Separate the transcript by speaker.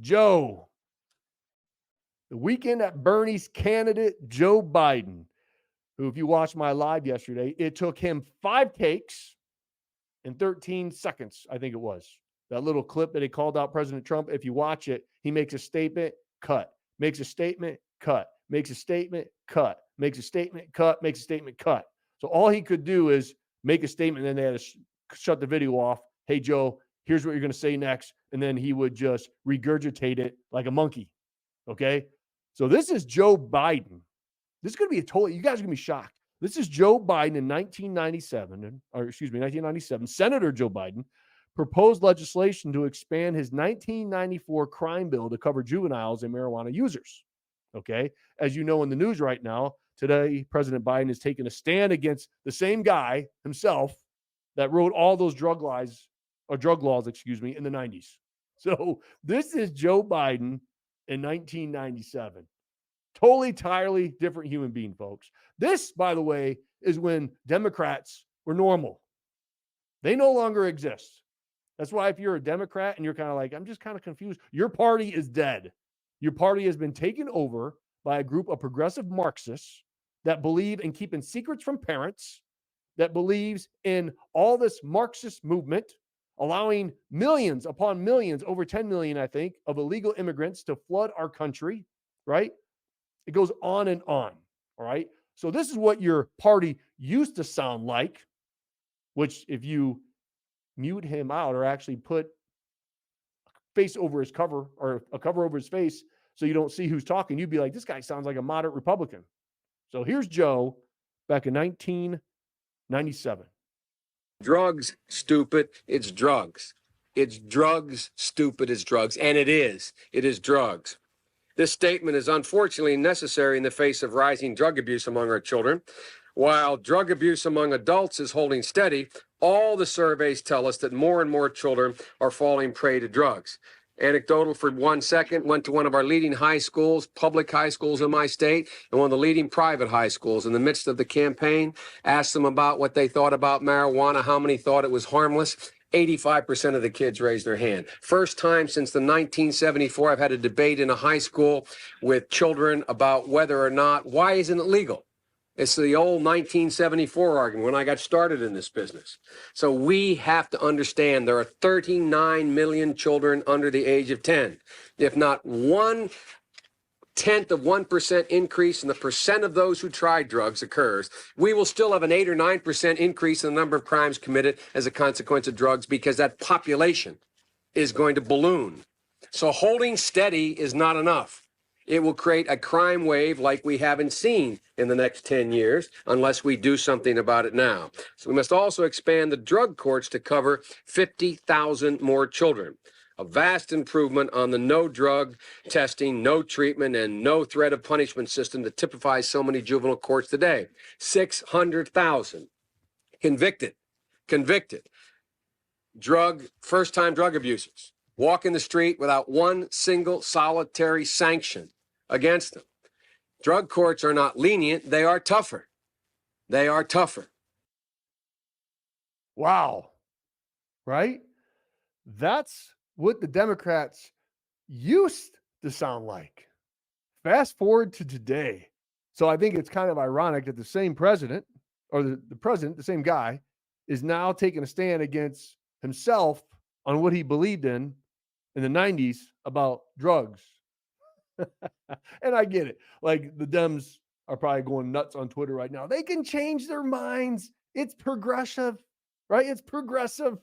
Speaker 1: Joe. The Weekend at Bernie's candidate, Joe Biden, who, if you watched my live yesterday, it took him 5 takes in 13 seconds, I think it was. That little clip that he called out President Trump, if you watch it, he makes a statement, cut. Makes a statement, cut. Makes a statement, cut. Makes a statement, cut. Makes a statement, cut. So all he could do is make a statement, and then they had to shut the video off. Hey, Joe, here's what you're going to say next. And then he would just regurgitate it like a monkey. Okay? So this is Joe Biden. This is going to be you guys are going to be shocked. This is Joe Biden in 1997, Senator Joe Biden proposed legislation to expand his 1994 crime bill to cover juveniles and marijuana users. Okay. As you know, in the news right now, today, President Biden is taking a stand against the same guy himself that wrote all those drug laws, in the 90s. So this is Joe Biden in 1997. Totally, entirely different human being, folks. This, by the way, is when Democrats were normal. They no longer exist. That's why if you're a Democrat and you're kind of like, I'm just kind of confused, your party is dead. Your party has been taken over by a group of progressive Marxists that believe in keeping secrets from parents, that believes in all this Marxist movement, allowing millions upon millions, over 10 million, I think, of illegal immigrants to flood our country, right? It goes on and on, all right? So this is what your party used to sound like, which if you mute him out or actually put a face over his cover or a cover over his face so you don't see who's talking, you'd be like, this guy sounds like a moderate Republican. So here's Joe back in 1997.
Speaker 2: Drugs, stupid, it's drugs. It's drugs, stupid, it's drugs. And it is. It is drugs. This statement is unfortunately necessary in the face of rising drug abuse among our children. While drug abuse among adults is holding steady, all the surveys tell us that more and more children are falling prey to drugs. Anecdotal for 1 second, went to one of our leading high schools, public high schools in my state, and one of the leading private high schools. In the midst of the campaign, asked them about what they thought about marijuana, how many thought it was harmless. 85% of the kids raised their hand. First time since the 1974 I've had a debate in a high school with children about whether or not, why isn't it legal? It's the old 1974 argument when I got started in this business. So we have to understand there are 39 million children under the age of 10. If not 0.1% increase in the percent of those who try drugs occurs, we will still have an 8 or 9% increase in the number of crimes committed as a consequence of drugs because that population is going to balloon. So holding steady is not enough. It will create a crime wave like we haven't seen in the next 10 years unless we do something about it now. So we must also expand the drug courts to cover 50,000 more children. A vast improvement on the no drug testing, no treatment, and no threat of punishment system that typifies so many juvenile courts today. 600,000 convicted first-time drug abusers walk in the street without one single solitary sanction against them. Drug courts are not lenient. They are tougher. They are tougher.
Speaker 1: Wow. Right? That's what the Democrats used to sound like. Fast forward to today. So I think it's kind of ironic that the same president, or the president, the same guy, is now taking a stand against himself on what he believed in the 90s about drugs. And I get it. Like the Dems are probably going nuts on Twitter right now. They can change their minds. It's progressive, right? It's progressive.